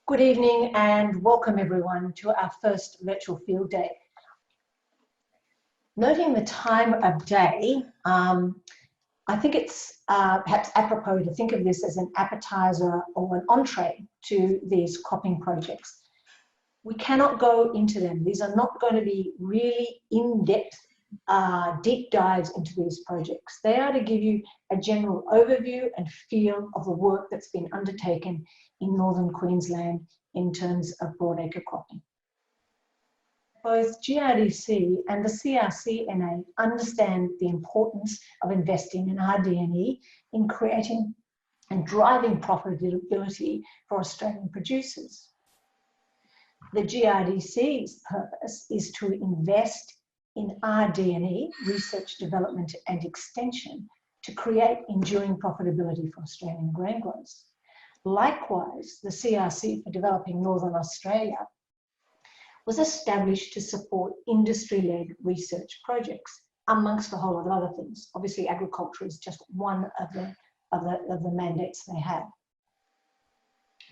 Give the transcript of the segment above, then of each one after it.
Good evening and welcome everyone to our first virtual field day. Noting the time of day, I think it's perhaps apropos to think of this as an appetizer or an entree to these cropping projects. We cannot go into them. These are not going to be really in-depth deep dives into these projects. They are to give you a general overview and feel of the work that's been undertaken in northern Queensland in terms of broadacre cropping. Both GRDC and the CRCNA understand the importance of investing in RD&E in creating and driving profitability for Australian producers. The GRDC's purpose is to invest in RD&E, research, development and extension, to create enduring profitability for Australian grain growers. Likewise, the CRC for Developing Northern Australia was established to support industry-led research projects, amongst a whole lot of other things. Obviously, agriculture is just one of the mandates they have.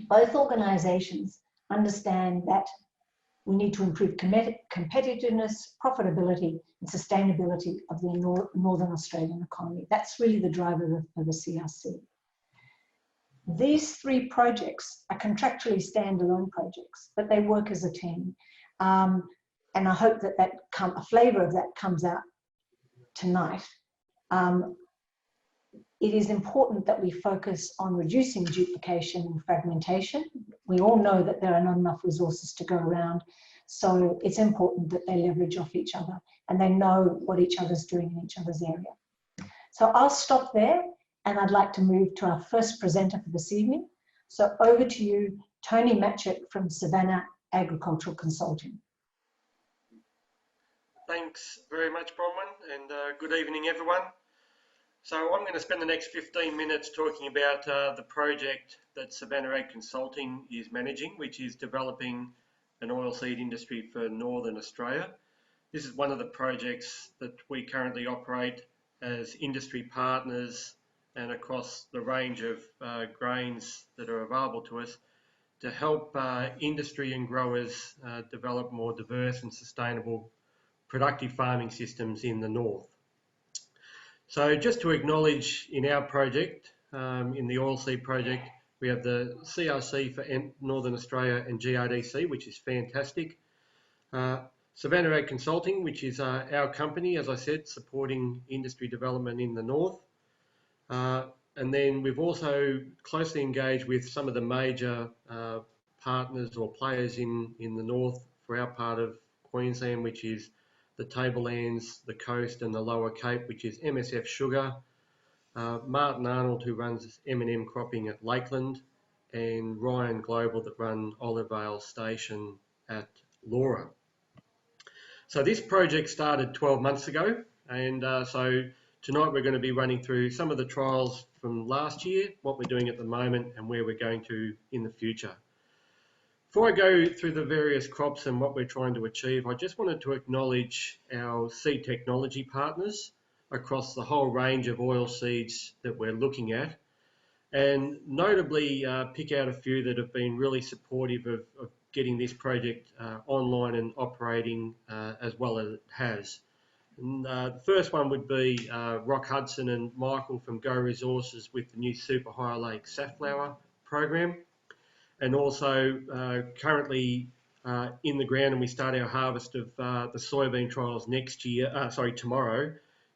Both organisations understand that we need to improve competitiveness, profitability and sustainability of the Northern Australian economy. That's really the driver of the CRC. These three projects are contractually standalone projects, but they work as a team. And I hope that a flavour of that comes out tonight. It is important that we focus on reducing duplication and fragmentation. We all know that there are not enough resources to go around, so it's important that they leverage off each other and they know what each other's doing in each other's area. So I'll stop there and I'd like to move to our first presenter for this evening. So over to you, Tony Matchett from Savannah Agricultural Consulting. Thanks very much, Bronwyn, and good evening, everyone. So I'm going to spend the next 15 minutes talking about the project that Savannah Ag Consulting is managing, which is developing an oilseed industry for Northern Australia. This is one of the projects that we currently operate as industry partners and across the range of grains that are available to us to help industry and growers develop more diverse and sustainable productive farming systems in the north. So just to acknowledge in our project, in the oilseed project, we have the CRC for Northern Australia and GRDC, which is fantastic. Savannah Ag Consulting, which is our company, as I said, supporting industry development in the north. And then we've also closely engaged with some of the major partners or players in the north for our part of Queensland, which is the Tablelands, the Coast and the Lower Cape, which is MSF Sugar, Martin Arnold, who runs M&M cropping at Lakeland, and Ryan Global that run Olive Ale Station at Laura. So this project started 12 months ago, and so tonight we're going to be running through some of the trials from last year, what we're doing at the moment and where we're going to in the future. Before I go through the various crops and what we're trying to achieve, I just wanted to acknowledge our seed technology partners across the whole range of oilseeds that we're looking at, and notably pick out a few that have been really supportive of getting this project online and operating as well as it has. And, the first one would be Rock Hudson and Michael from Go Resources with the new Super High Lake safflower program. And also currently in the ground, and we start our harvest of the soybean trials tomorrow,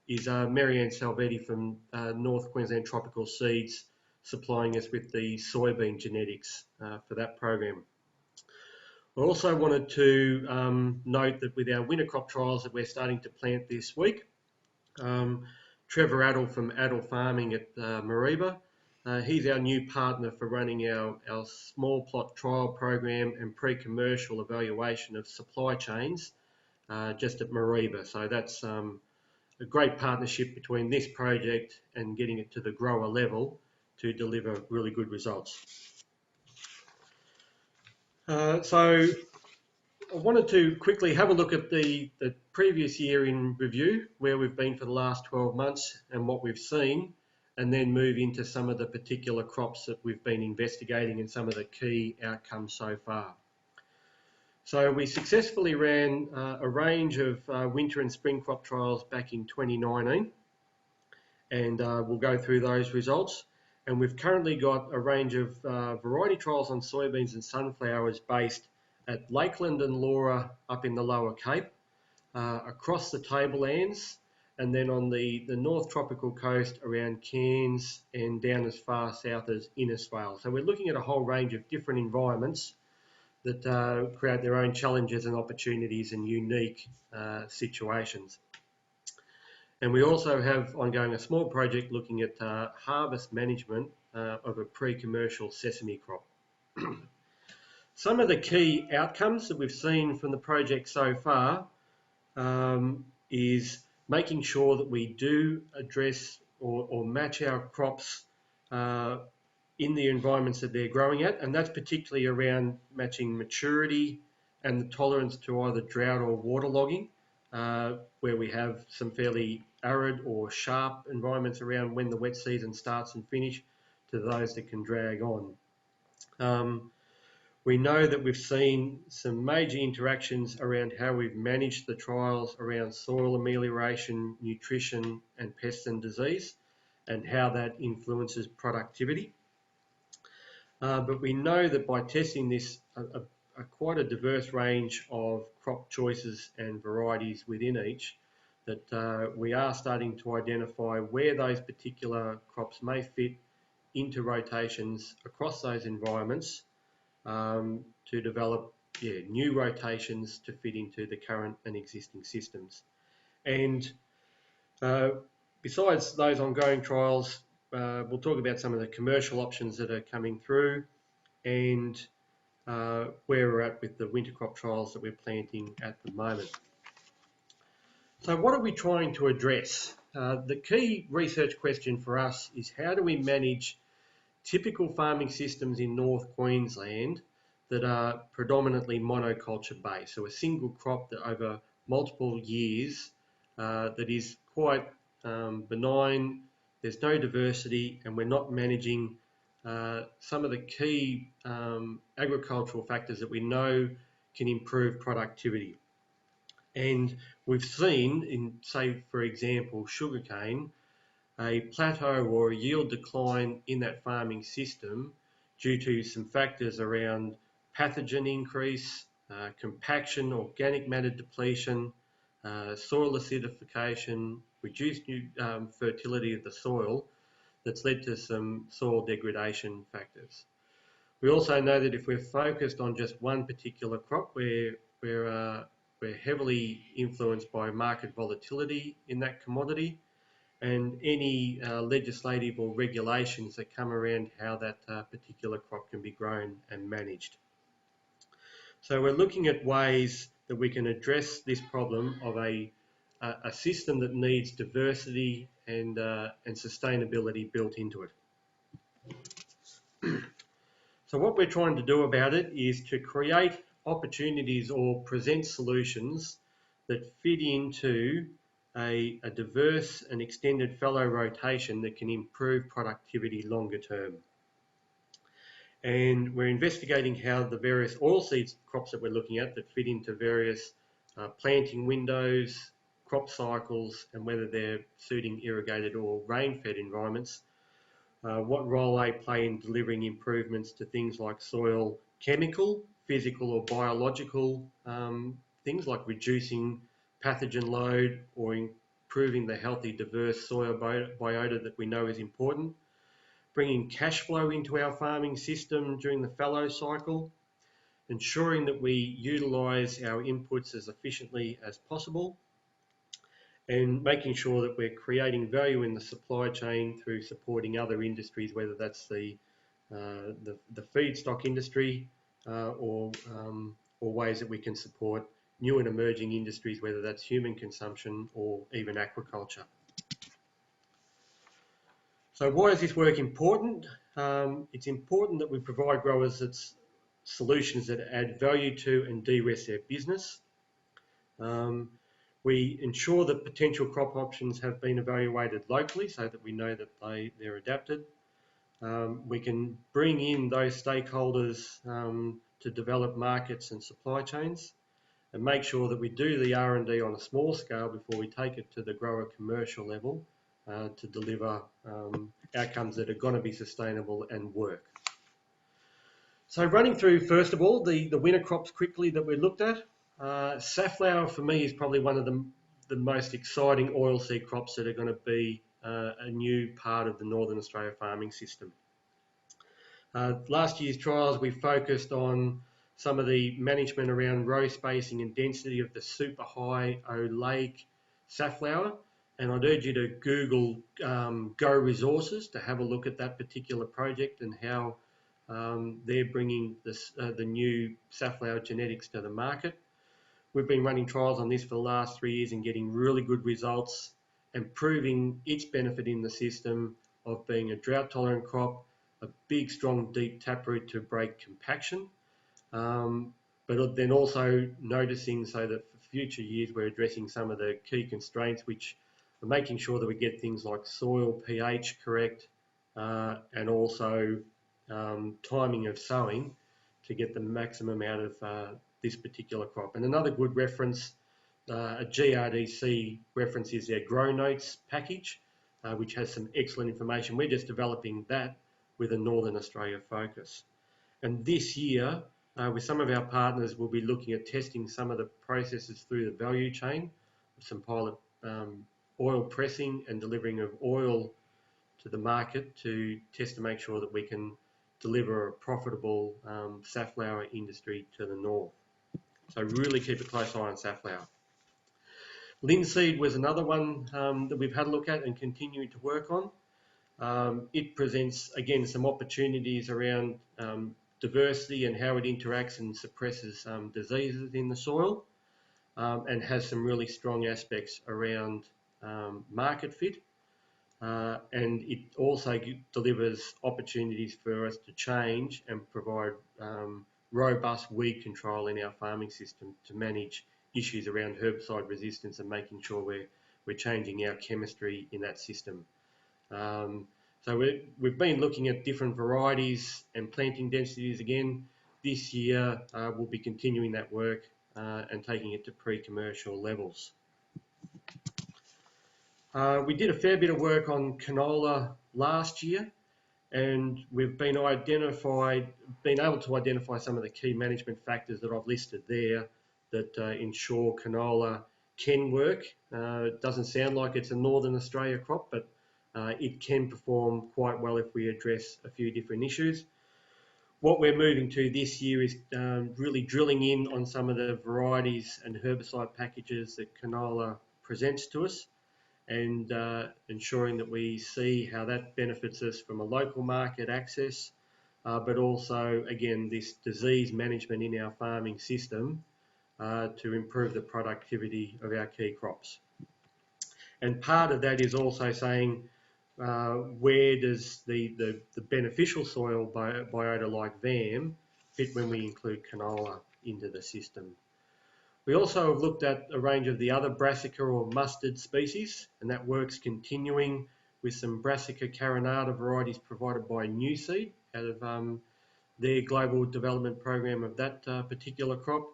is Marianne Salvetti from North Queensland Tropical Seeds supplying us with the soybean genetics for that program. I also wanted to note that with our winter crop trials that we're starting to plant this week, Trevor Adel from Adel Farming at Mareeba, he's our new partner for running our small plot trial program and pre-commercial evaluation of supply chains just at Mareeba. So that's a great partnership between this project and getting it to the grower level to deliver really good results. So I wanted to quickly have a look at the previous year in review, where we've been for the last 12 months and what we've seen, and then move into some of the particular crops that we've been investigating and some of the key outcomes so far. So we successfully ran a range of winter and spring crop trials back in 2019, and we'll go through those results. And we've currently got a range of variety trials on soybeans and sunflowers based at Lakeland and Laura up in the Lower Cape, across the tablelands, and then on the North Tropical Coast around Cairns and down as far south as Innisfail. So we're looking at a whole range of different environments that create their own challenges and opportunities and unique situations. And we also have ongoing a small project looking at harvest management of a pre-commercial sesame crop. Some of the key outcomes that we've seen from the project so far is making sure that we do address or match our crops in the environments that they're growing at, and that's particularly around matching maturity and the tolerance to either drought or waterlogging, where we have some fairly arid or sharp environments around when the wet season starts and finish, to those that can drag on. We know that we've seen some major interactions around how we've managed the trials around soil amelioration, nutrition and pest and disease, and how that influences productivity. But we know that by testing this quite a diverse range of crop choices and varieties within each, that we are starting to identify where those particular crops may fit into rotations across those environments, to develop new rotations to fit into the current and existing systems. And besides those ongoing trials, we'll talk about some of the commercial options that are coming through, and where we're at with the winter crop trials that we're planting at the moment. So what are we trying to address? The key research question for us is, how do we manage typical farming systems in North Queensland that are predominantly monoculture based, so a single crop that over multiple years that is quite benign, there's no diversity, and we're not managing some of the key agricultural factors that we know can improve productivity. And we've seen in, say, for example, sugarcane, a plateau or a yield decline in that farming system due to some factors around pathogen increase, compaction, organic matter depletion, soil acidification, reduced fertility of the soil, that's led to some soil degradation factors. We also know that if we're focused on just one particular crop, we're heavily influenced by market volatility in that commodity, and any legislative or regulations that come around how that particular crop can be grown and managed. So we're looking at ways that we can address this problem of a system that needs diversity and sustainability built into it. So what we're trying to do about it is to create opportunities or present solutions that fit into a diverse and extended fallow rotation that can improve productivity longer term. And we're investigating how the various oilseeds crops that we're looking at that fit into various planting windows, crop cycles, and whether they're suiting irrigated or rain-fed environments, what role they play in delivering improvements to things like soil chemical, physical or biological things like reducing pathogen load or improving the healthy, diverse soil biota that we know is important, bringing cash flow into our farming system during the fallow cycle, ensuring that we utilise our inputs as efficiently as possible, and making sure that we're creating value in the supply chain through supporting other industries, whether that's the feedstock industry or ways that we can support new and emerging industries, whether that's human consumption or even aquaculture. So why is this work important? It's important that we provide growers solutions that add value to and de-risk their business. We ensure that potential crop options have been evaluated locally so that we know that they're adapted. We can bring in those stakeholders to develop markets and supply chains, and make sure that we do the R&D on a small scale before we take it to the grower commercial level to deliver outcomes that are going to be sustainable and work. So running through, first of all, the winter crops quickly that we looked at. Safflower for me is probably one of the most exciting oilseed crops that are going to be a new part of the Northern Australia farming system. Last year's trials, we focused on some of the management around row spacing and density of the super high oleic safflower. And I'd urge you to Google Go Resources to have a look at that particular project and how they're bringing the new safflower genetics to the market. We've been running trials on this for the last 3 years and getting really good results and proving its benefit in the system of being a drought-tolerant crop, a big, strong, deep taproot to break compaction, but then also noticing so that for future years we're addressing some of the key constraints, which are making sure that we get things like soil pH correct and also timing of sowing to get the maximum out of this particular crop. And another good reference, a GRDC reference, is their Grow Notes package, which has some excellent information. We're just developing that with a Northern Australia focus. And this year, with some of our partners, we'll be looking at testing some of the processes through the value chain, some pilot oil pressing and delivering of oil to the market to test to make sure that we can deliver a profitable safflower industry to the north. So really keep a close eye on safflower. Linseed was another one that we've had a look at and continue to work on. It presents, again, some opportunities around diversity and how it interacts and suppresses diseases in the soil, and has some really strong aspects around market fit. And it also delivers opportunities for us to change and provide robust weed control in our farming system to manage issues around herbicide resistance and making sure we're changing our chemistry in that system. So we've been looking at different varieties and planting densities again. This year we'll be continuing that work and taking it to pre-commercial levels. We did a fair bit of work on canola last year, and we've been able to identify some of the key management factors that I've listed there that ensure canola can work. It doesn't sound like it's a Northern Australia crop, but it can perform quite well if we address a few different issues. What we're moving to this year is really drilling in on some of the varieties and herbicide packages that canola presents to us, and ensuring that we see how that benefits us from a local market access, but also, again, this disease management in our farming system to improve the productivity of our key crops. And part of that is also saying where does the beneficial soil biota like VAM fit when we include canola into the system. We also have looked at a range of the other brassica or mustard species, and that work's continuing with some Brassica carinata varieties provided by New Seed out of their global development program of that particular crop.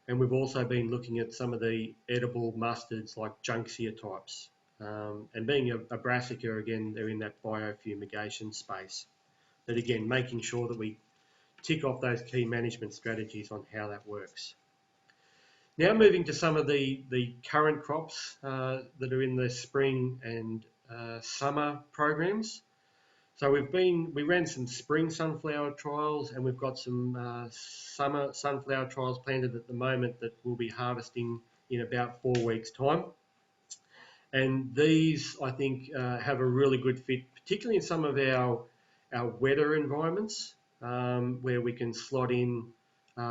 And we've also been looking at some of the edible mustards like Junctia types. And being a brassica, again, they're in that biofumigation space. But again, making sure that we tick off those key management strategies on how that works. Now moving to some of the current crops that are in the spring and summer programs. So we ran some spring sunflower trials, and we've got some summer sunflower trials planted at the moment that we'll be harvesting in about 4 weeks' time. And these, I think, have a really good fit, particularly in some of our wetter environments where we can slot in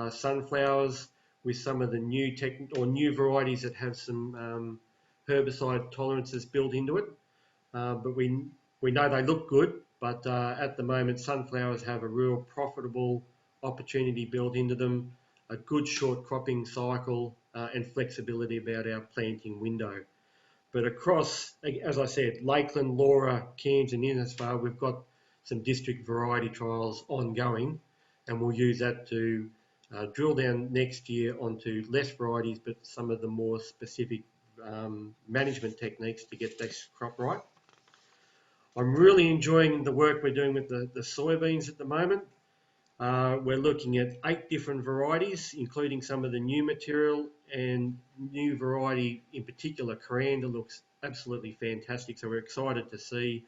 sunflowers with some of the new varieties that have some herbicide tolerances built into it. But we know they look good, but at the moment sunflowers have a real profitable opportunity built into them, a good short cropping cycle, and flexibility about our planting window. But across, as I said, Lakeland, Laura, Cairns and Innisfail, we've got some district variety trials ongoing, and we'll use that to drill down next year onto less varieties, but some of the more specific management techniques to get this crop right. I'm really enjoying the work we're doing with the soybeans at the moment. We're looking at 8 different varieties, including some of the new material, and new variety in particular, coriander, looks absolutely fantastic. So we're excited to see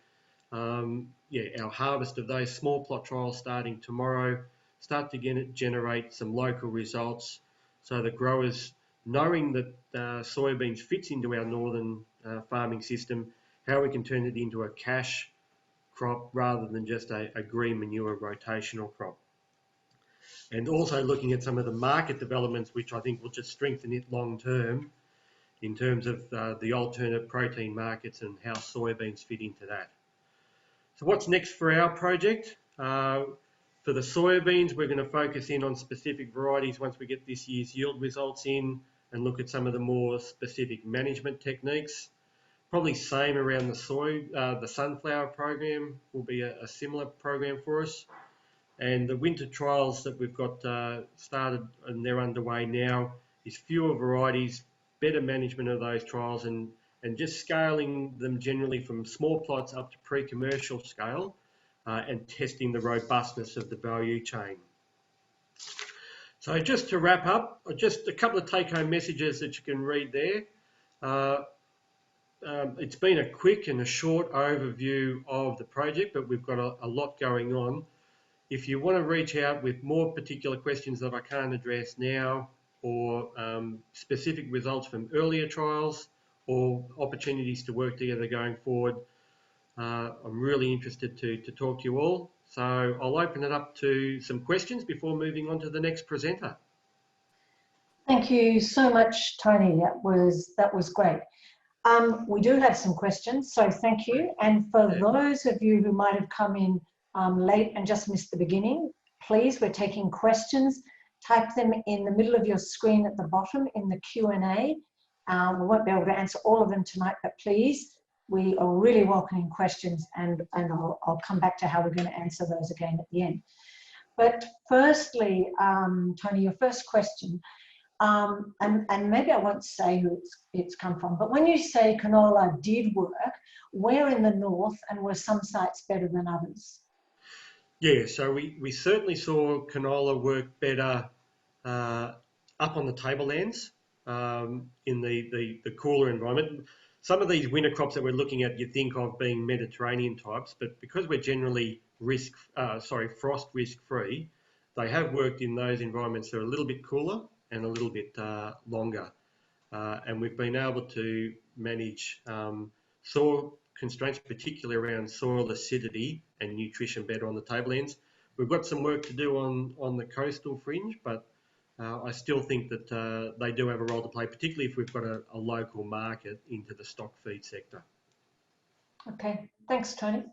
our harvest of those small plot trials starting tomorrow, start to generate some local results, so the growers, knowing that soybeans fits into our northern farming system, how we can turn it into a cash crop rather than just a green manure rotational crop. And also looking at some of the market developments, which I think will just strengthen it long term in terms of the alternate protein markets and how soybeans fit into that. So what's next for our project? For the soybeans, we're going to focus in on specific varieties once we get this year's yield results in, and look at some of the more specific management techniques. Probably same around the sunflower program will be a similar program for us. And the winter trials that we've got started and they're underway now is fewer varieties, better management of those trials, and just scaling them generally from small plots up to pre-commercial scale, and testing the robustness of the value chain. So just to wrap up, just a couple of take-home messages that you can read there. It's been a quick and a short overview of the project, but we've got a lot going on. If you want to reach out with more particular questions that I can't address now, or specific results from earlier trials, or opportunities to work together going forward, I'm really interested to talk to you all. So I'll open it up to some questions before moving on to the next presenter. Thank you so much, Tony. That was great. We do have some questions, so thank you. And for those of you who might have come in late and just missed the beginning, please, we're taking questions. Type them in the middle of your screen at the bottom in the Q&A. We won't be able to answer all of them tonight, but please, we are really welcoming questions, and I'll come back to how we're going to answer those again at the end. But firstly, Tony, your first question, and maybe I won't say who it's come from, but when you say canola did work, where in the north, and were some sites better than others? Yeah, so we certainly saw canola work better up on the tablelands in the cooler environment. Some of these winter crops that we're looking at, you think of being Mediterranean types, but because we're generally frost risk free, they have worked in those environments that are a little bit cooler and a little bit longer. And we've been able to manage soil constraints, particularly around soil acidity and nutrition better on the tablelands. We've got some work to do on the coastal fringe, but I still think that they do have a role to play, particularly if we've got a local market into the stock feed sector. Okay, thanks, Tony.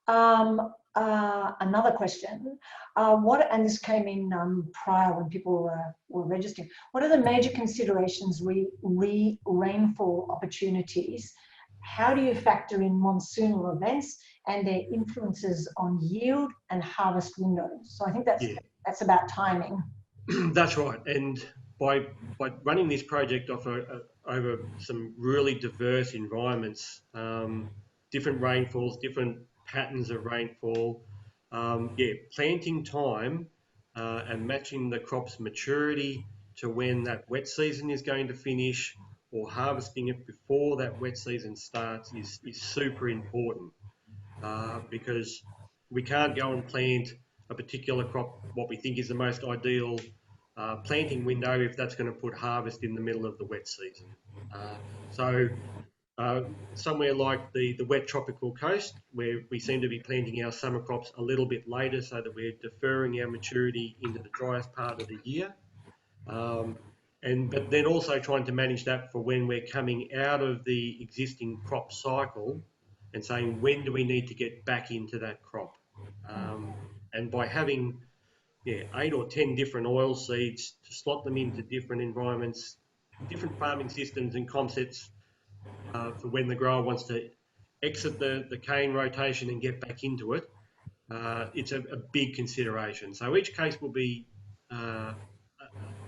Another question, and this came in prior when people were registering, what are the major considerations rainfall opportunities? How do you factor in monsoonal events and their influences on yield and harvest windows? So I think that's about timing. That's right, and by running this project over some really diverse environments, different rainfalls, different patterns of rainfall, planting time and matching the crop's maturity to when that wet season is going to finish, or harvesting it before that wet season starts is super important, because we can't go and plant a particular crop, what we think is the most ideal planting window, if that's going to put harvest in the middle of the wet season. Somewhere like the wet tropical coast, where we seem to be planting our summer crops a little bit later so that we're deferring our maturity into the driest part of the year. But then also trying to manage that for when we're coming out of the existing crop cycle and saying, when do we need to get back into that crop? And by having 8 or 10 different oil seeds to slot them into different environments, different farming systems and concepts for when the grower wants to exit the cane rotation and get back into it. It's a big consideration. So each case will be a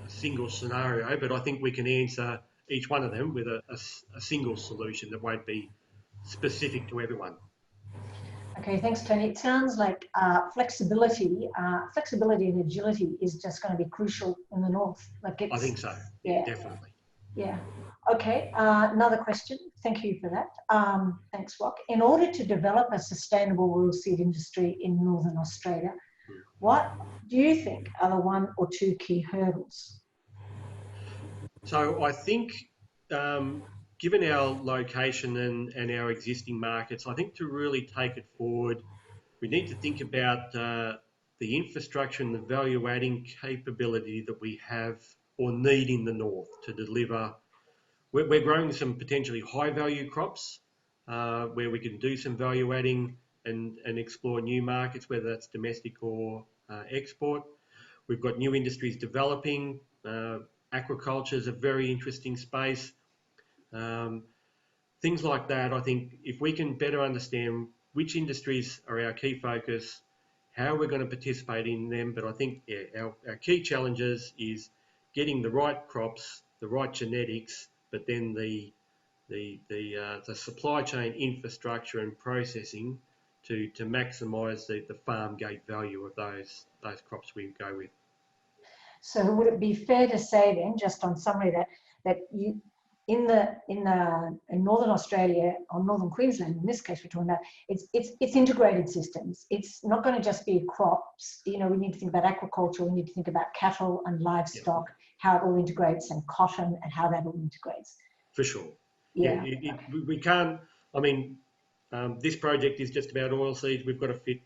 single scenario, but I think we can answer each one of them with a single solution that won't be specific to everyone. Okay, thanks, Tony. It sounds like flexibility and agility is just going to be crucial in the north. Like I think so. Yeah, definitely. Yeah. Okay. Another question. Thank you for that. Thanks, Rock. In order to develop a sustainable oilseed industry in Northern Australia, what do you think are the one or two key hurdles? So I think, given our location and our existing markets, I think to really take it forward, we need to think about the infrastructure and the value-adding capability that we have or need in the north to deliver. We're growing some potentially high-value crops where we can do some value-adding and explore new markets, whether that's domestic or export. We've got new industries developing. Aquaculture is a very interesting space. Things like that, I think if we can better understand which industries are our key focus, how we're going to participate in them, but I think our key challenges is getting the right crops, the right genetics, but then the supply chain infrastructure and processing to maximise the farm gate value of those crops we go with. So would it be fair to say then, just on summary, that you in Northern Australia or Northern Queensland, in this case we're talking about, it's integrated systems. It's not going to just be crops. You know, we need to think about aquaculture. We need to think about cattle and livestock, how it all integrates, and cotton and how that all integrates. For sure. Yeah. We can't. I mean, this project is just about oilseeds. We've got to fit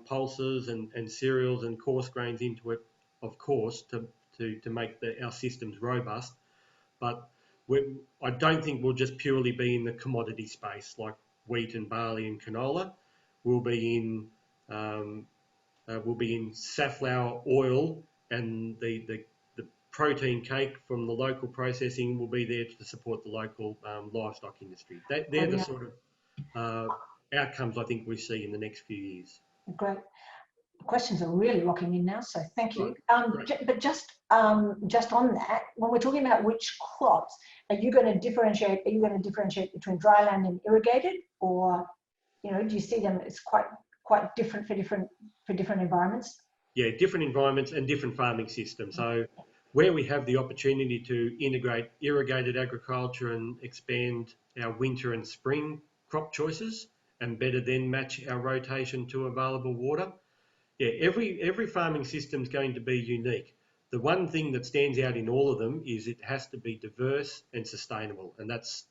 pulses and cereals and coarse grains into it, of course, to make our systems robust. But I don't think we'll just purely be in the commodity space like wheat and barley and canola. We'll be in safflower oil, and the protein cake from the local processing will be there to support the local livestock industry. They're the sort of outcomes I think we see in the next few years. Great. The questions are really locking in now, so thank you. But just on that, when we're talking about which crops, are you going to differentiate between dry land and irrigated, or do you see them as quite different for different environments? Yeah, different environments and different farming systems. So where we have the opportunity to integrate irrigated agriculture and expand our winter and spring crop choices and better then match our rotation to available water. Yeah, every farming system is going to be unique. The one thing that stands out in all of them is it has to be diverse and sustainable, and that's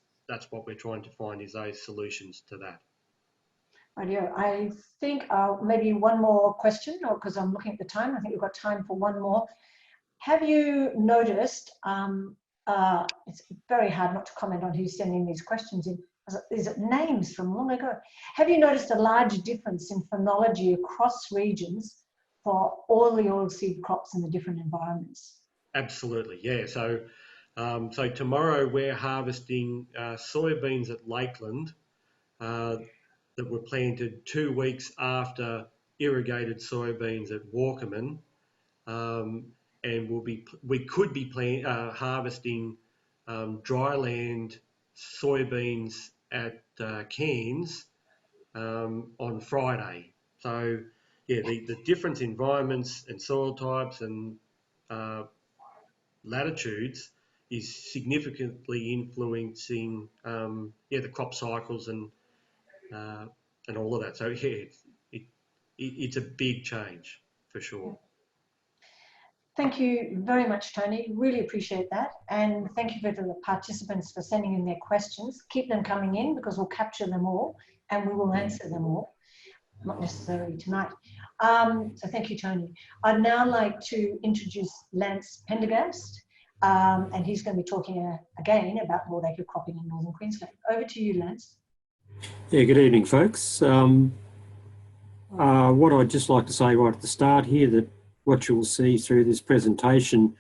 what we're trying to find, is those solutions to that. Rightio. I think maybe one more question, or because I'm looking at the time, I think we've got time for one more. Have you noticed? It's very hard not to comment on who's sending these questions in. Is it names from long ago? Have you noticed a large difference in phenology across regions for all the oilseed crops in the different environments? Absolutely, yeah. So tomorrow we're harvesting soybeans at Lakeland that were planted 2 weeks after irrigated soybeans at Walkerman, and we could be harvesting dryland soybeans at Cairns on Friday. So yeah, the different environments and soil types and latitudes is significantly influencing the crop cycles and all of that. So yeah, it's a big change for sure. Thank you very much, Tony. Really appreciate that. And thank you to the participants for sending in their questions. Keep them coming in because we'll capture them all and we will answer them all, not necessarily tonight. So thank you, Tony. I'd now like to introduce Lance Pendergast, and he's going to be talking again about broadacre cropping in Northern Queensland. Over to you, Lance. Yeah, good evening, folks. What I'd just like to say right at the start here, that what you'll see through this presentation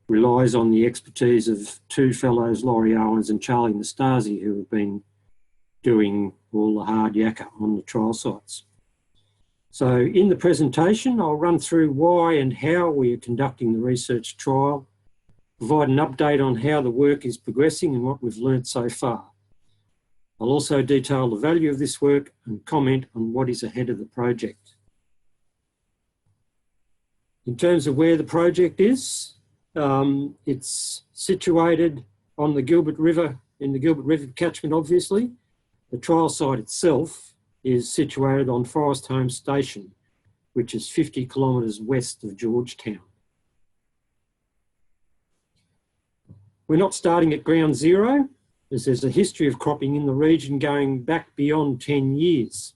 relies on the expertise of two fellows, Laurie Owens and Charlie Nastasi, who have been doing all the hard yakka on the trial sites. So in the presentation, I'll run through why and how we are conducting the research trial, provide an update on how the work is progressing and what we've learnt so far. I'll also detail the value of this work and comment on what is ahead of the project. In terms of where the project is, it's situated on the Gilbert River, in the Gilbert River catchment, obviously. The trial site itself is situated on Forest Home Station, which is 50 kilometres west of Georgetown. We're not starting at ground zero, as there's a history of cropping in the region going back beyond 10 years.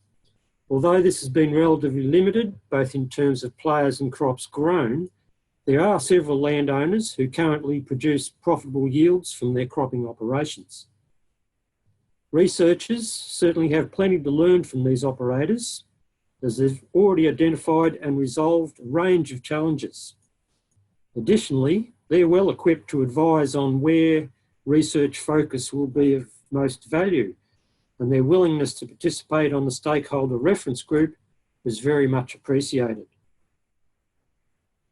Although this has been relatively limited, both in terms of players and crops grown, there are several landowners who currently produce profitable yields from their cropping operations. Researchers certainly have plenty to learn from these operators, as they've already identified and resolved a range of challenges. Additionally, they're well equipped to advise on where research focus will be of most value, and their willingness to participate on the stakeholder reference group is very much appreciated.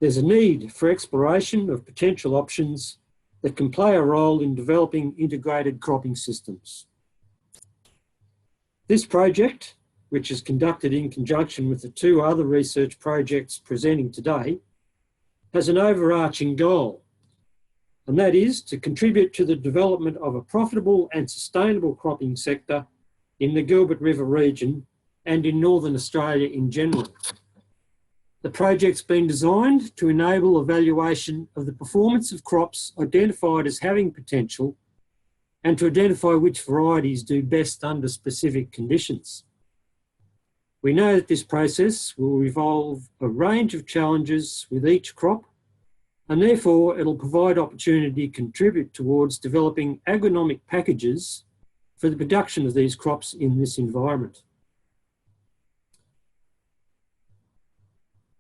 There's a need for exploration of potential options that can play a role in developing integrated cropping systems. This project, which is conducted in conjunction with the two other research projects presenting today, has an overarching goal, and that is to contribute to the development of a profitable and sustainable cropping sector in the Gilbert River region and in Northern Australia in general. The project's been designed to enable evaluation of the performance of crops identified as having potential and to identify which varieties do best under specific conditions. We know that this process will involve a range of challenges with each crop, and therefore it'll provide opportunity to contribute towards developing agronomic packages for the production of these crops in this environment.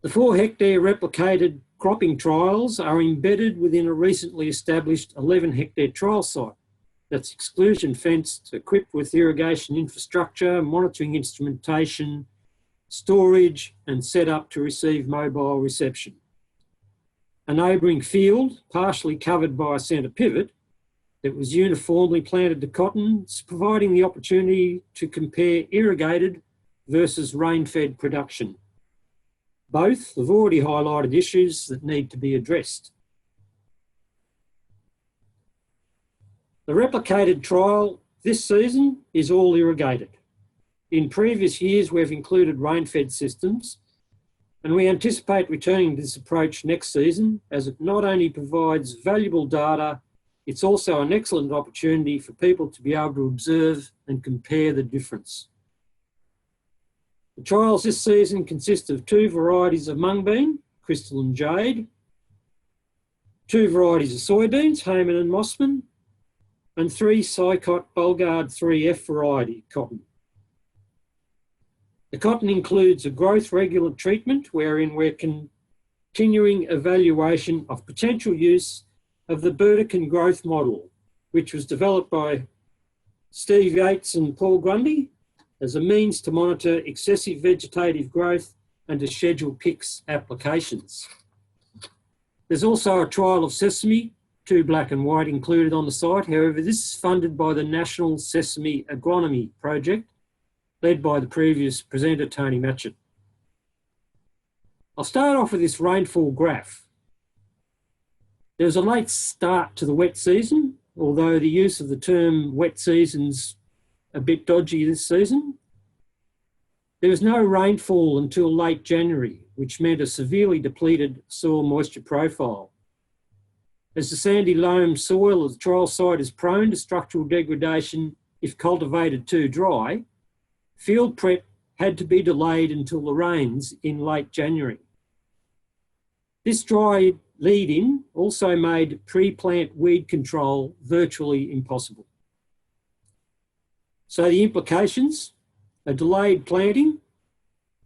The 4-hectare replicated cropping trials are embedded within a recently established 11-hectare trial site that's exclusion fenced, equipped with irrigation infrastructure, monitoring instrumentation, storage, and set up to receive mobile reception. A neighbouring field, partially covered by a centre pivot, that was uniformly planted to cotton, providing the opportunity to compare irrigated versus rain-fed production. Both have already highlighted issues that need to be addressed. The replicated trial this season is all irrigated. In previous years, we've included rain-fed systems, and we anticipate returning to this approach next season, as it not only provides valuable data, it's also an excellent opportunity for people to be able to observe and compare the difference. The trials this season consist of 2 varieties of mung bean, Crystal and Jade, 2 varieties of soybeans, Hayman and Mossman, and 3 Sycot Bulgard 3F variety cotton. The cotton includes a growth regular treatment wherein we're continuing evaluation of potential use of the Broadacre growth model, which was developed by Steve Yates and Paul Grundy as a means to monitor excessive vegetative growth and to schedule PICS applications. There's also a trial of sesame, 2 black and white included on the site. However, this is funded by the National Sesame Agronomy Project, led by the previous presenter, Tony Matchett. I'll start off with this rainfall graph. There was a late start to the wet season, although the use of the term wet season's a bit dodgy this season. There was no rainfall until late January, which meant a severely depleted soil moisture profile. As the sandy loam soil of the trial site is prone to structural degradation if cultivated too dry, field prep had to be delayed until the rains in late January. This dry lead-in also made pre-plant weed control virtually impossible. So the implications, a delayed planting,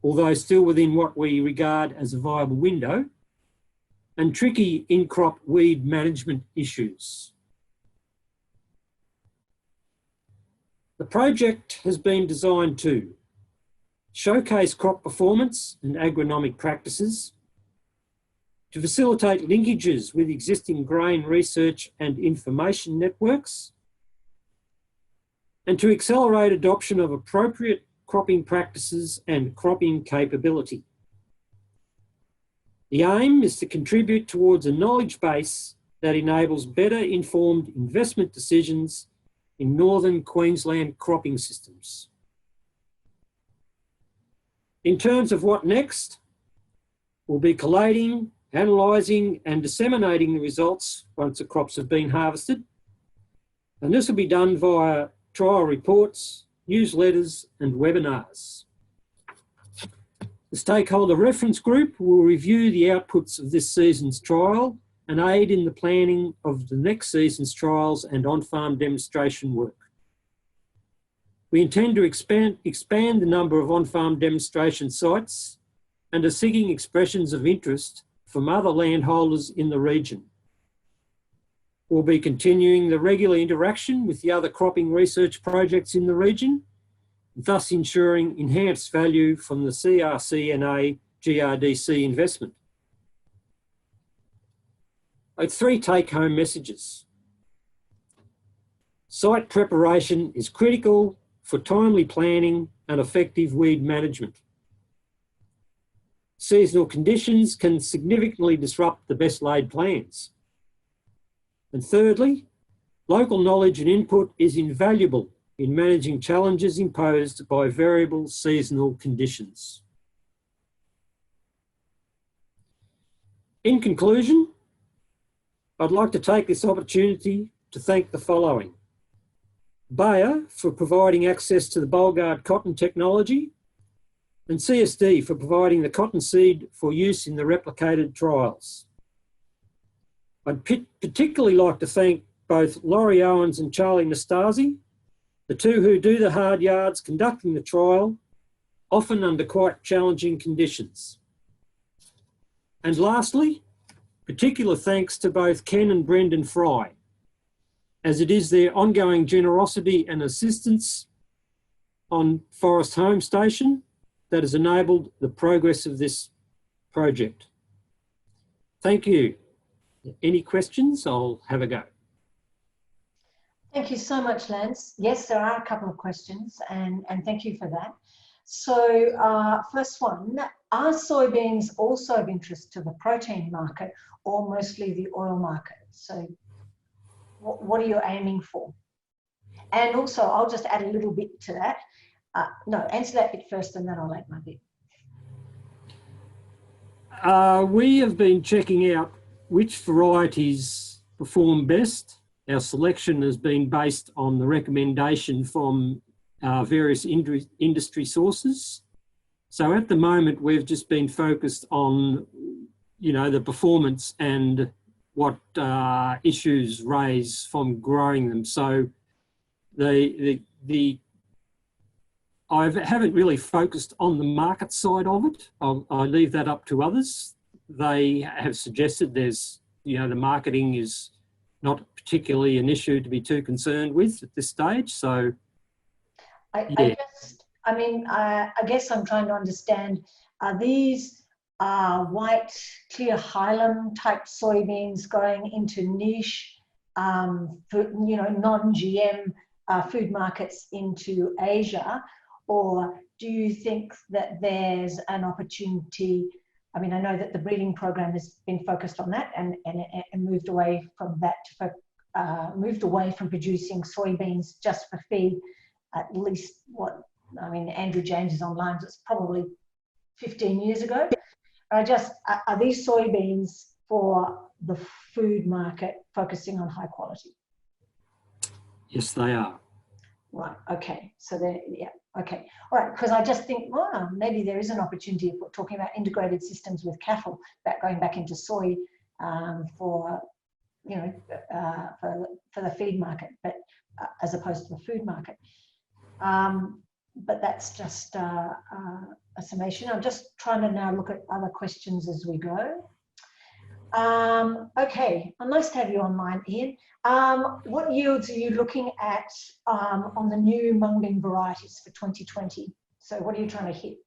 although still within what we regard as a viable window, and tricky in-crop weed management issues. The project has been designed to showcase crop performance and agronomic practices, to facilitate linkages with existing grain research and information networks, and to accelerate adoption of appropriate cropping practices and cropping capability. The aim is to contribute towards a knowledge base that enables better informed investment decisions in northern Queensland cropping systems. In terms of what next, we'll be collating, analysing and disseminating the results once the crops have been harvested. And this will be done via trial reports, newsletters and webinars. The stakeholder reference group will review the outputs of this season's trial and aid in the planning of the next season's trials and on-farm demonstration work. We intend to expand the number of on-farm demonstration sites and are seeking expressions of interest from other landholders in the region. We'll be continuing the regular interaction with the other cropping research projects in the region, thus ensuring enhanced value from the CRCNA GRDC investment. Three take-home messages. Site preparation is critical for timely planning and effective weed management. Seasonal conditions can significantly disrupt the best laid plans. And thirdly, local knowledge and input is invaluable in managing challenges imposed by variable seasonal conditions. In conclusion, I'd like to take this opportunity to thank the following. Bayer for providing access to the Bollgard cotton technology, and CSD for providing the cotton seed for use in the replicated trials. I'd particularly like to thank both Laurie Owens and Charlie Nastasi, the two who do the hard yards conducting the trial, often under quite challenging conditions. And lastly, particular thanks to both Ken and Brendan Fry, as it is their ongoing generosity and assistance on Forest Home Station that has enabled the progress of this project. Thank you. Any questions? I'll have a go. Thank you so much, Lance. Yes, there are a couple of questions, and thank you for that. So first one, are soybeans also of interest to the protein market or mostly the oil market? So what are you aiming for? And also, I'll just add a little bit to that. No, answer that bit first and then I'll add my bit. We have been checking out which varieties perform best. Our selection has been based on the recommendation from various industry sources. So at the moment, we've just been focused on, you know, the performance and what issues raise from growing them. So I haven't really focused on the market side of it. I'll leave that up to others. They have suggested there's, you know, the marketing is not particularly an issue to be too concerned with at this stage. So, I guess I'm trying to understand, are these white, clear Highland type soybeans going into niche, you know, non-GM food markets into Asia? Or do you think that there's an opportunity? I mean, I know that the breeding program has been focused on that and moved away from that to moved away from producing soybeans just for feed. At least Andrew James is online. It's probably 15 years ago. Are these soybeans for the food market, focusing on high quality? yes, they are. Right. Okay. So okay. All right. Because I just think, well, maybe there is an opportunity if we're talking about integrated systems with cattle, going back into soy for, you know, for the feed market, but as opposed to the food market. But that's just a summation. I'm just trying to now look at other questions as we go. Okay, nice to have you online, Ian. What yields are you looking at on the new munging varieties for 2020? So what are you trying to hit?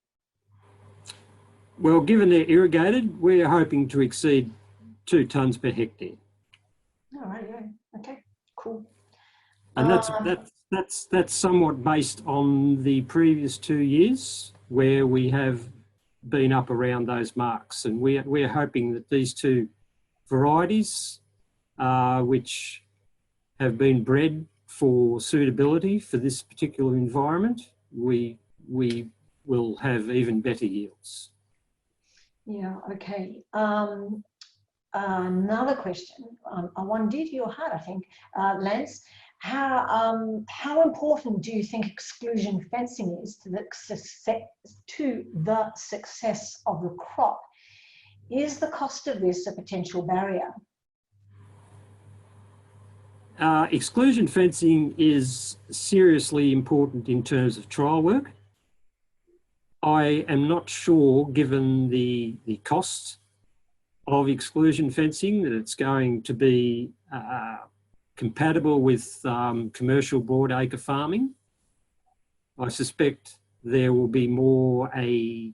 Well, given they're irrigated, we're hoping to exceed 2 tonnes per hectare. All right, yeah. Okay, cool. And that's somewhat based on the previous 2 years where we have been up around those marks, and we're hoping that these 2 varieties, which have been bred for suitability for this particular environment, we will have even better yields. Yeah, okay. Another question, one dear to your heart, I think, Lance. How important do you think exclusion fencing is to the success of the crop? Is the cost of this a potential barrier? Exclusion fencing is seriously important in terms of trial work. I am not sure, given the costs of exclusion fencing, that it's going to be compatible with commercial broadacre farming. I suspect there will be more the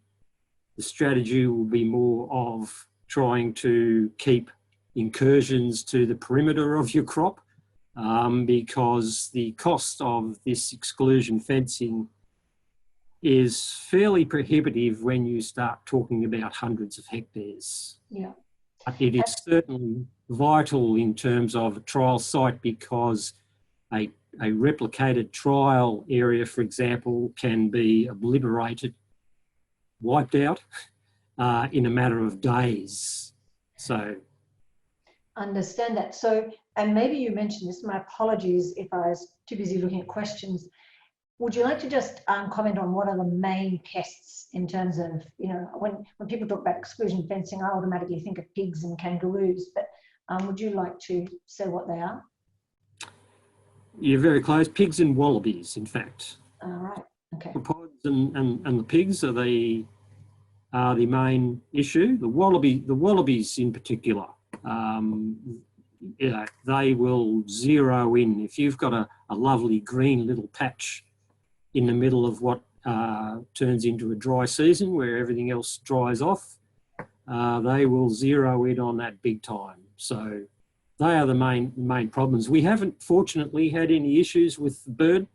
strategy will be more of trying to keep incursions to the perimeter of your crop, because the cost of this exclusion fencing is fairly prohibitive when you start talking about hundreds of hectares. Yeah. But it is certainly vital in terms of a trial site, because a replicated trial area, for example, can be obliterated, wiped out in a matter of days. So, understand that. So, and maybe you mentioned this, my apologies if I was too busy looking at questions. Would you like to just comment on what are the main pests in terms of, you know, when people talk about exclusion fencing, I automatically think of pigs and kangaroos, but would you like to say what they are? You're very close. Pigs and wallabies, in fact. All right, okay. Pods and the pigs are the main issue. The wallabies in particular, you know, they will zero in. If you've got a lovely green little patch in the middle of what turns into a dry season where everything else dries off, they will zero in on that big time. So they are the main problems. We haven't, fortunately, had any issues with bird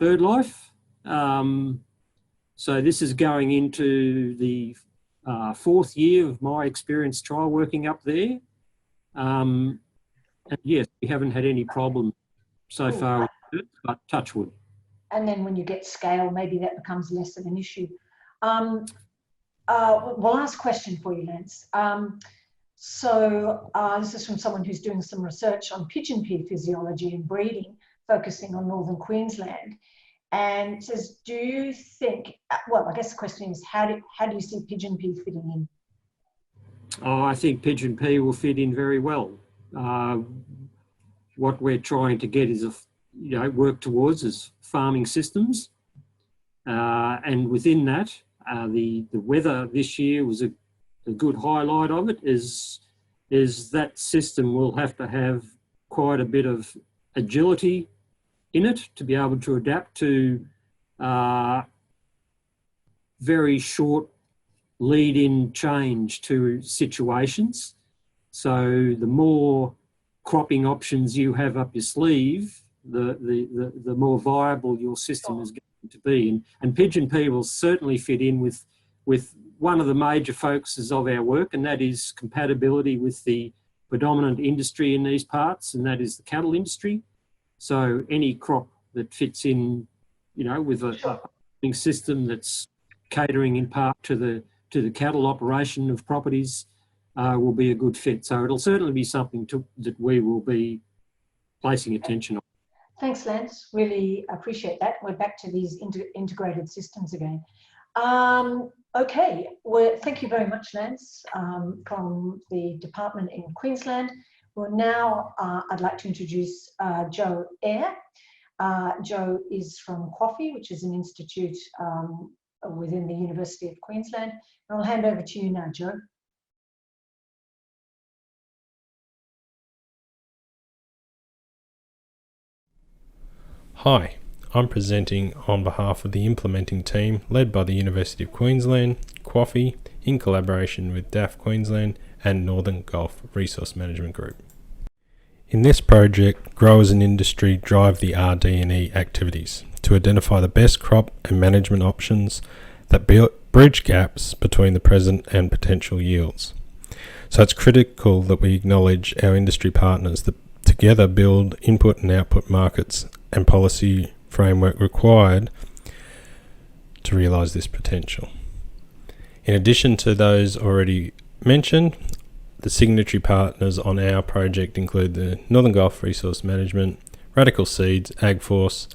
life. So this is going into the 4th year of my experience trial working up there. And yes, we haven't had any problem so far with birds, but touch wood. And then when you get scale, maybe that becomes less of an issue. Last question for you, Lance. So this is from someone who's doing some research on pigeon pea physiology and breeding, focusing on northern Queensland. And it says, do you think, well, I guess the question is, how do you see pigeon pea fitting in? Oh, I think pigeon pea will fit in very well. What we're trying to get is work towards is farming systems, and within that, the weather this year was a good highlight of it. Is that system will have to have quite a bit of agility in it to be able to adapt to very short lead-in change to situations. So the more cropping options you have up your sleeve, the more viable your system is going to be. And pigeon pea will certainly fit in with one of the major focuses of our work, and that is compatibility with the predominant industry in these parts, and that is the cattle industry. So any crop that fits in, with a farming system that's catering in part to the cattle operation of properties will be a good fit. So it'll certainly be something that we will be placing attention on. Thanks, Lance. Really appreciate that. We're back to these integrated systems again. Okay, well, thank you very much, Lance, from the department in Queensland. Well, now I'd like to introduce Joe Eyre. Joe is from QAFI, which is an institute within the University of Queensland. And I'll hand over to you now, Joe. Hi, I'm presenting on behalf of the implementing team led by the University of Queensland, QAFI, in collaboration with DAF Queensland and Northern Gulf Resource Management Group. In this project, growers and industry drive the RD&E activities to identify the best crop and management options that bridge gaps between the present and potential yields. So it's critical that we acknowledge our industry partners that together build input and output markets and policy framework required to realise this potential. In addition to those already mentioned, the signatory partners on our project include the Northern Gulf Resource Management, Radical Seeds, AgForce,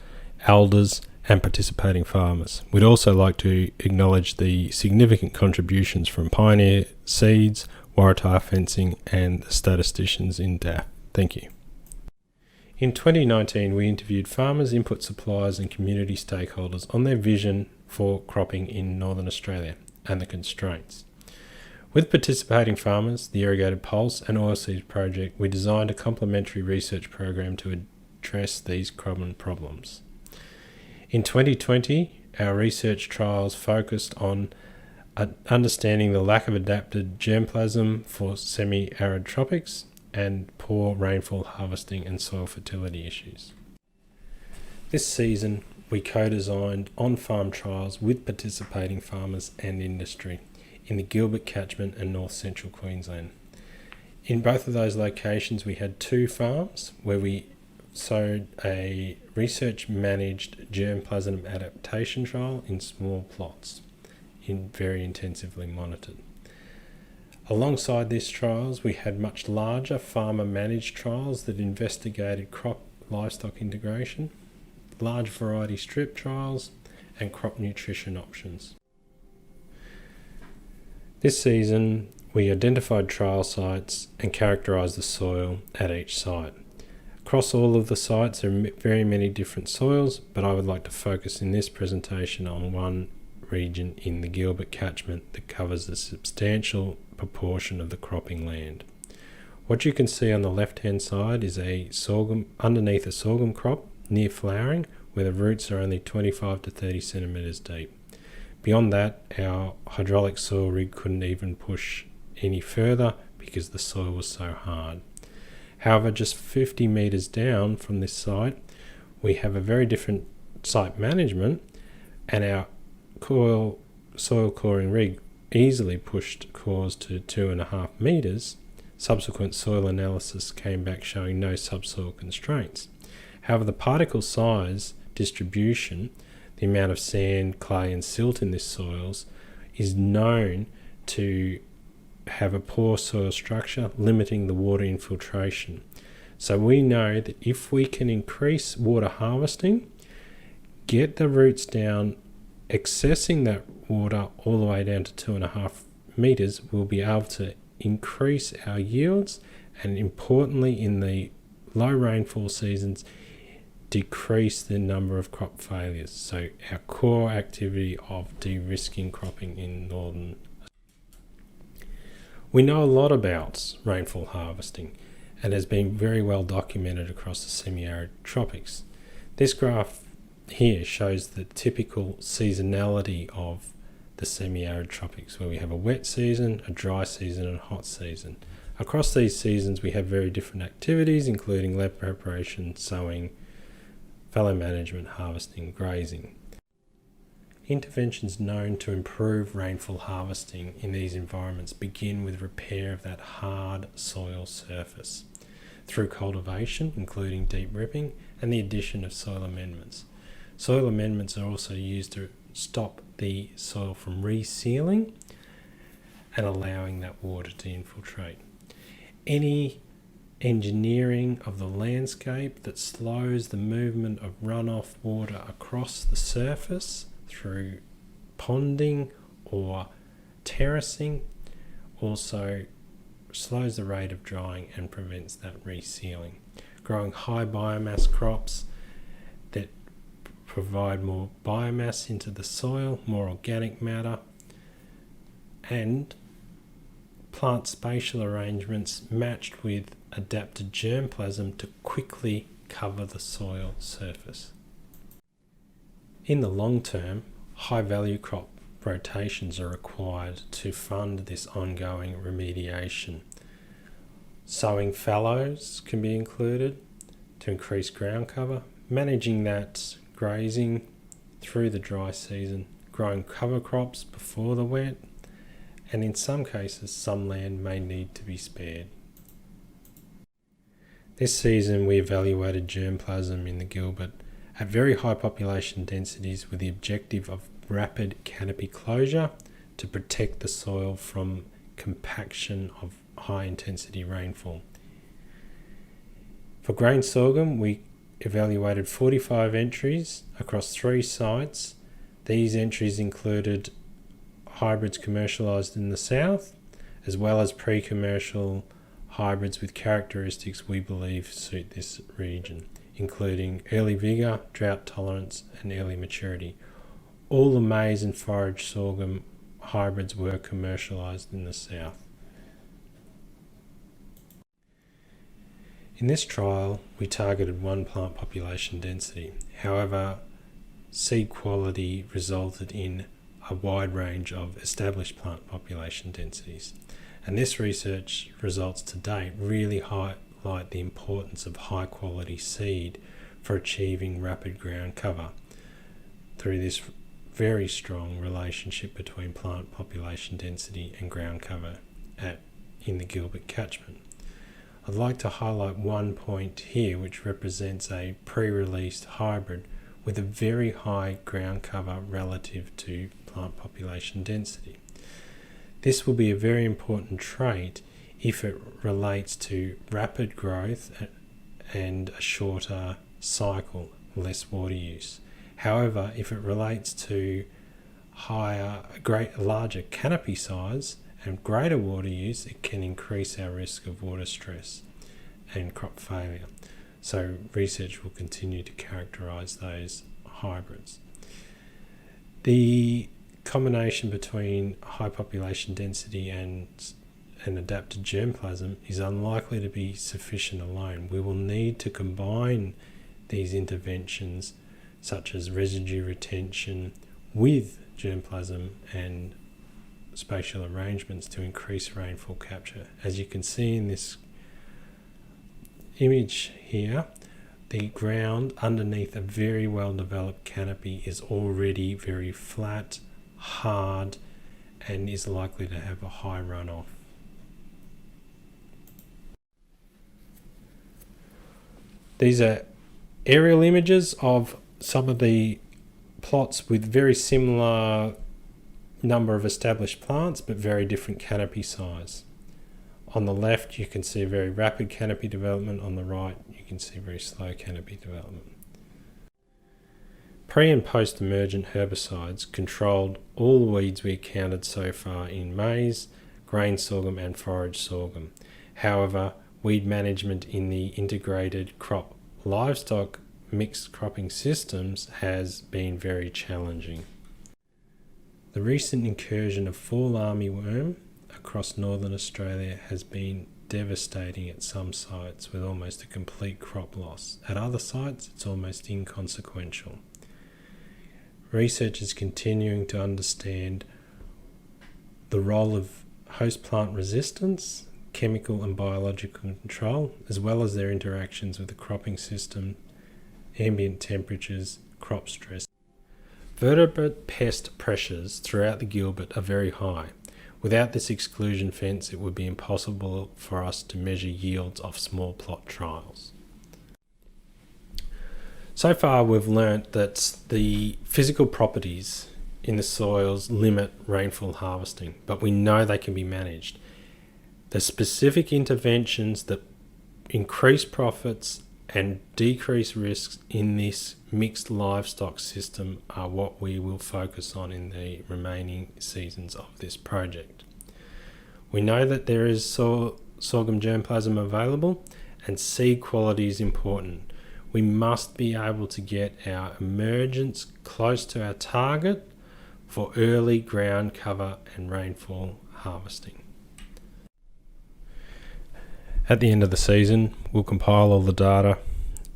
Alders and participating farmers. We'd also like to acknowledge the significant contributions from Pioneer Seeds, Waratah Fencing and the statisticians in DAF. Thank you. In 2019, we interviewed farmers, input suppliers and community stakeholders on their vision for cropping in Northern Australia and the constraints. With participating farmers, the Irrigated Pulse and Oilseeds project, we designed a complementary research program to address these common problems. In 2020, our research trials focused on understanding the lack of adapted germplasm for semi-arid tropics and poor rainfall harvesting and soil fertility issues. This season, we co-designed on-farm trials with participating farmers and industry in the Gilbert catchment and north central Queensland. In both of those locations, we had 2 farms where we sowed a research-managed germplasm adaptation trial in small plots, very intensively monitored. Alongside these trials, we had much larger farmer-managed trials that investigated crop-livestock integration, large variety strip trials, and crop nutrition options. This season, we identified trial sites and characterised the soil at each site. Across all of the sites, there are very many different soils, but I would like to focus in this presentation on one region in the Gilbert catchment that covers a substantial proportion of the cropping land. What you can see on the left-hand side is a sorghum underneath a sorghum crop near flowering, where the roots are only 25 to 30 centimetres deep. Beyond that, our hydraulic soil rig couldn't even push any further because the soil was so hard. However, just 50 metres down from this site, we have a very different site management, and our soil coring rig easily pushed cores to 2.5 metres. Subsequent soil analysis came back showing no subsoil constraints. However, the particle size distribution, the amount of sand, clay and silt in this soils, is known to have a poor soil structure, limiting the water infiltration. So we know that if we can increase water harvesting, get the roots down, accessing that water all the way down to 2.5 metres, we'll be able to increase our yields and, importantly, in the low rainfall seasons, decrease the number of crop failures. So our core activity of de-risking cropping in northern. We know a lot about rainfall harvesting and has been very well documented across the semi-arid tropics. This graph here shows the typical seasonality of the semi-arid tropics, where we have a wet season, a dry season and a hot season. Across these seasons we have very different activities, including land preparation, sowing, fallow management, harvesting, grazing. Interventions known to improve rainfall harvesting in these environments begin with repair of that hard soil surface through cultivation, including deep ripping, and the addition of soil amendments. Soil amendments are also used to stop the soil from resealing and allowing that water to infiltrate. Any engineering of the landscape that slows the movement of runoff water across the surface through ponding or terracing also slows the rate of drying and prevents that resealing. Growing high biomass crops that provide more biomass into the soil, more organic matter, and plant spatial arrangements matched with adapted germplasm to quickly cover the soil surface. In the long term, high value crop rotations are required to fund this ongoing remediation. Sowing fallows can be included to increase ground cover, managing that grazing through the dry season, growing cover crops before the wet, and in some cases some land may need to be spared. This season we evaluated germplasm in the Gilbert at very high population densities with the objective of rapid canopy closure to protect the soil from compaction of high intensity rainfall. For grain sorghum, we evaluated 45 entries across 3 sites. These entries included hybrids commercialised in the south, as well as pre-commercial hybrids with characteristics we believe suit this region, including early vigour, drought tolerance and early maturity. All the maize and forage sorghum hybrids were commercialised in the south. In this trial, we targeted 1 plant population density. However, seed quality resulted in a wide range of established plant population densities. And this research results to date really highlight the importance of high quality seed for achieving rapid ground cover through this very strong relationship between plant population density and ground cover in the Gilbert catchment. I'd like to highlight one point here which represents a pre-released hybrid with a very high ground cover relative to plant population density. This will be a very important trait if it relates to rapid growth and a shorter cycle, less water use. However, if it relates to larger canopy size and greater water use, it can increase our risk of water stress and crop failure. So research will continue to characterise those hybrids. The combination between high population density and adapted germplasm is unlikely to be sufficient alone. We will need to combine these interventions such as residue retention with germplasm and spatial arrangements to increase rainfall capture. As you can see in this image here, the ground underneath a very well developed canopy is already very flat, hard, and is likely to have a high runoff. These are aerial images of some of the plots with very similar number of established plants but very different canopy size. On the left you can see very rapid canopy development, on the right you can see very slow canopy development. Pre and post emergent herbicides controlled all the weeds we counted so far in maize, grain sorghum and forage sorghum. However, weed management in the integrated crop livestock mixed cropping systems has been very challenging. The recent incursion of fall armyworm across northern Australia has been devastating at some sites with almost a complete crop loss. At other sites it's almost inconsequential. Research is continuing to understand the role of host plant resistance, chemical and biological control, as well as their interactions with the cropping system, ambient temperatures, crop stress. Vertebrate pest pressures throughout the Gilbert are very high. Without this exclusion fence, it would be impossible for us to measure yields off small plot trials. So far, we've learnt that the physical properties in the soils limit rainfall harvesting, but we know they can be managed. The specific interventions that increase profits and decrease risks in this mixed livestock system are what we will focus on in the remaining seasons of this project. We know that there is sorghum germplasm available and seed quality is important. We must be able to get our emergence close to our target for early ground cover and rainfall harvesting. At the end of the season, we'll compile all the data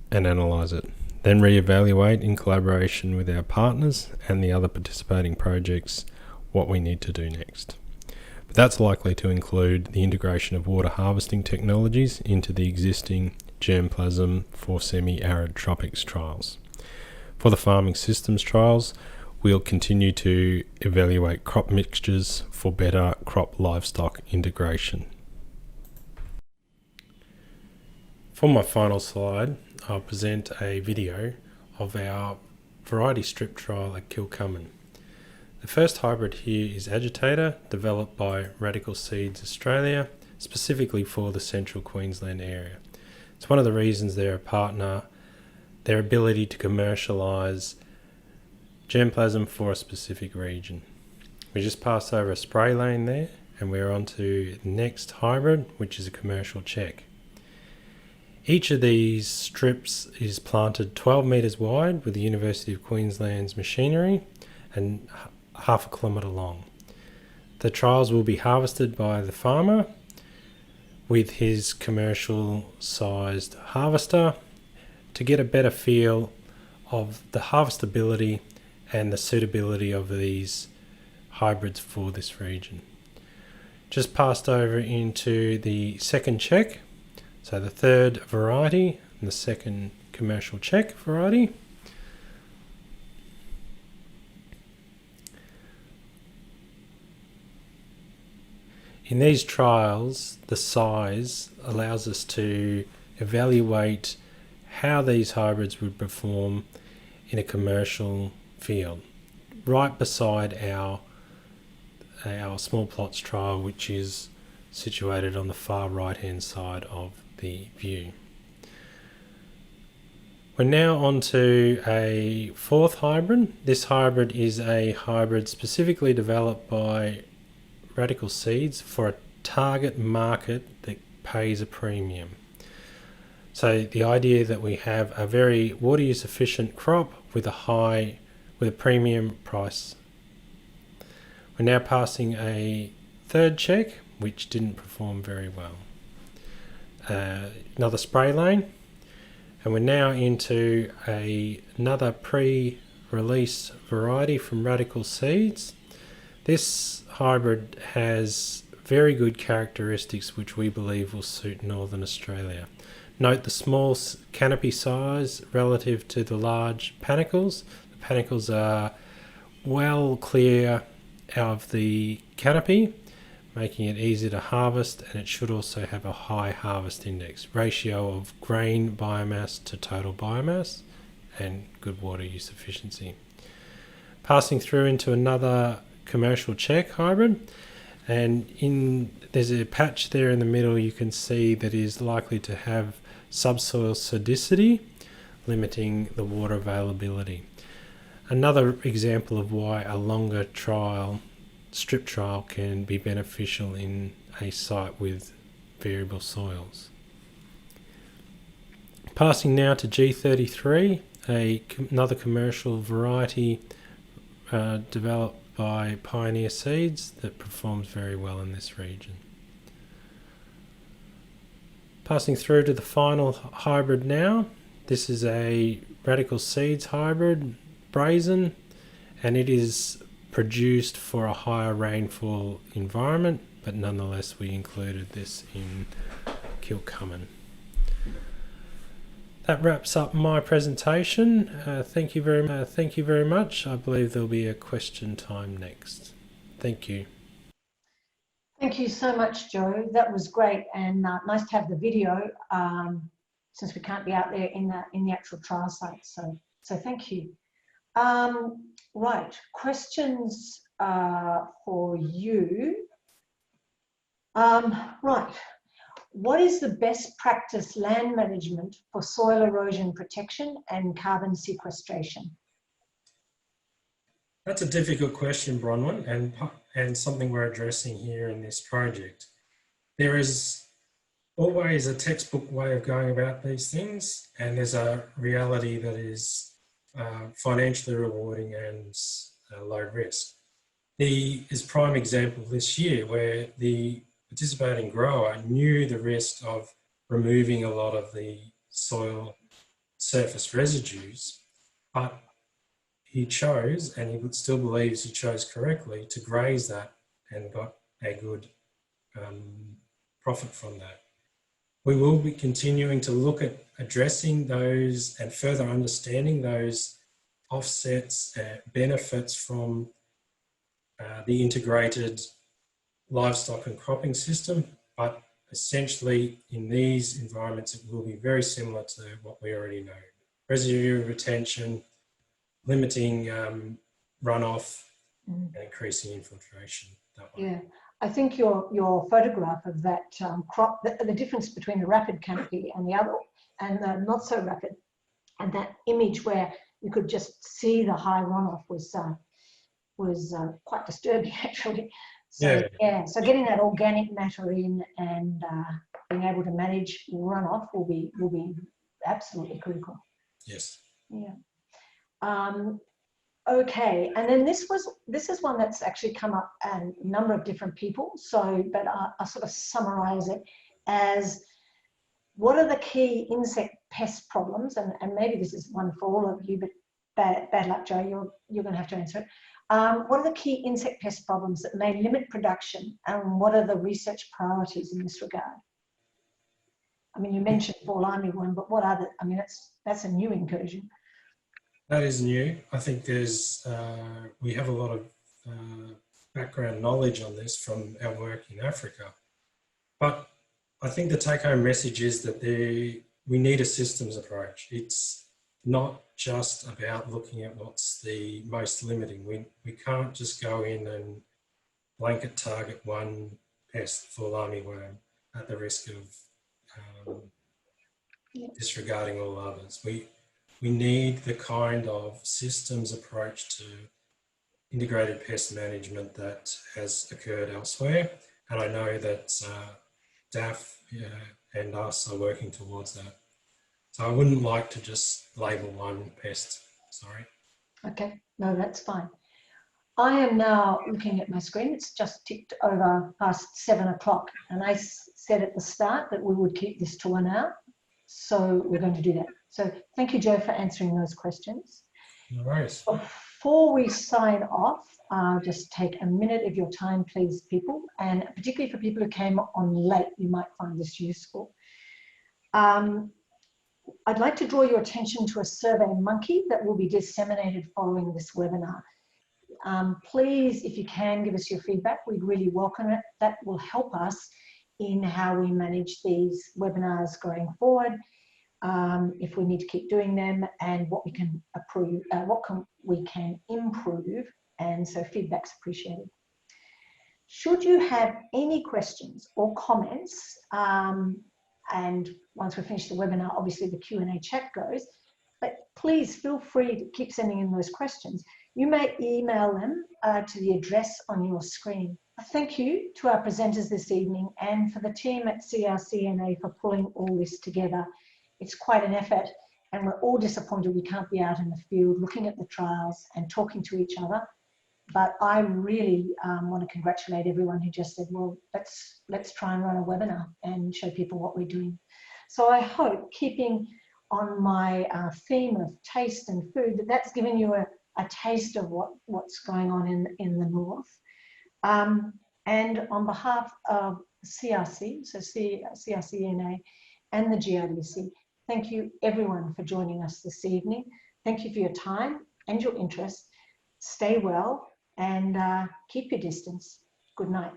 and analyse it. then reevaluate in collaboration with our partners and the other participating projects what we need to do next. But that's likely to include the integration of water harvesting technologies into the existing germplasm for semi-arid tropics trials. For the farming systems trials, we'll continue to evaluate crop mixtures for better crop livestock integration. For my final slide, I'll present a video of our variety strip trial at Kilcummin. The first hybrid here is Agitator, developed by Radical Seeds Australia, specifically for the central Queensland area. It's one of the reasons they're a partner, their ability to commercialise germplasm for a specific region. We just passed over a spray lane there, and we're on to the next hybrid, which is a commercial check. Each of these strips is planted 12 metres wide with the University of Queensland's machinery and half a kilometre long. The trials will be harvested by the farmer with his commercial sized harvester to get a better feel of the harvestability and the suitability of these hybrids for this region. Just passed over into the second check, so the third variety and the second commercial check variety. In these trials, the size allows us to evaluate how these hybrids would perform in a commercial field, right beside our small plots trial, which is situated on the far right hand side of the view. We're now on to a fourth hybrid. This hybrid is a hybrid specifically developed by Radical Seeds for a target market that pays a premium. So the idea that we have a very water use efficient crop with a premium price. We're now passing a third check, which didn't perform very well. Another spray lane, and we're now into another pre-release variety from Radical Seeds. This hybrid has very good characteristics which we believe will suit Northern Australia. Note the small canopy size relative to the large panicles. The panicles are well clear of the canopy, making it easy to harvest, and it should also have a high harvest index, ratio of grain biomass to total biomass, and good water use efficiency. Passing through into another commercial check hybrid, and there's a patch there in the middle you can see that is likely to have subsoil sodicity, limiting the water availability. Another example of why a longer strip trial can be beneficial in a site with variable soils. Passing now to G33, another commercial variety developed by Pioneer Seeds that performs very well in this region. Passing through to the final hybrid now. This is a Radical Seeds hybrid, Brazen, and it is produced for a higher rainfall environment, but nonetheless we included this in Kilcummin. That wraps up my presentation. Thank you very much. I believe there'll be a question time next. Thank you. Thank you so much, Joe. That was great, and nice to have the video since we can't be out there in the actual trial site. So thank you. Right, questions for you. Right. What is the best practice land management for soil erosion protection and carbon sequestration? That's a difficult question, Bronwyn, and something we're addressing here in this project. There is always a textbook way of going about these things, and there's a reality that is financially rewarding and low risk. Is prime example this year where the participating grower knew the risk of removing a lot of the soil surface residues, but he chose, and he still believes he chose correctly, to graze that and got a good profit from that. We will be continuing to look at addressing those and further understanding those offsets, benefits from the integrated livestock and cropping system, but essentially in these environments it will be very similar to what we already know. Residue retention, limiting runoff, and increasing infiltration. That way. Yeah, I think your photograph of that crop, the difference between the rapid canopy and the other, and the not so rapid, and that image where you could just see the high runoff was quite disturbing actually. So yeah, so getting that organic matter in and being able to manage runoff will be absolutely critical. Yes. Yeah. Okay, and then this is one that's actually come up a number of different people. So, but I'll sort of summarize it as what are the key insect pest problems, and maybe this is one for all of you, but bad luck, Joe, you're going to have to answer it. What are the key insect pest problems that may limit production, and what are the research priorities in this regard? I mean, you mentioned fall armyworm, but what other? I mean, that's a new incursion. That is new. I think there's we have a lot of background knowledge on this from our work in Africa, but I think the take-home message is that we need a systems approach. It's not just about looking at what's the most limiting. We can't just go in and blanket target one pest, fall armyworm, at the risk of disregarding all others. We need the kind of systems approach to integrated pest management that has occurred elsewhere. And I know that DAF and us are working towards that. So I wouldn't like to just label one pest, sorry. Okay, no, that's fine. I am now looking at my screen. It's just ticked over past 7 o'clock. And I said at the start that we would keep this to 1 hour. So we're going to do that. So thank you, Joe, for answering those questions. No worries. Before we sign off, just take a minute of your time, please, people, and particularly for people who came on late, you might find this useful. I'd like to draw your attention to a survey monkey that will be disseminated following this webinar. Please, if you can, give us your feedback. We'd really welcome it. That will help us in how we manage these webinars going forward. If we need to keep doing them, and what we can approve, we can improve, and so feedback's appreciated. Should you have any questions or comments, and once we finish the webinar, obviously the Q&A chat goes, but please feel free to keep sending in those questions. You may email them to the address on your screen. Thank you to our presenters this evening and for the team at CRCNA for pulling all this together. It's quite an effort, and we're all disappointed we can't be out in the field looking at the trials and talking to each other. But I really want to congratulate everyone who just said, well, let's try and run a webinar and show people what we're doing. So I hope, keeping on my theme of taste and food, that's given you a taste of what's going on in the north. And on behalf of CRC, so CRCNA and the GRDC, thank you everyone for joining us this evening. Thank you for your time and your interest. Stay well and keep your distance. Good night.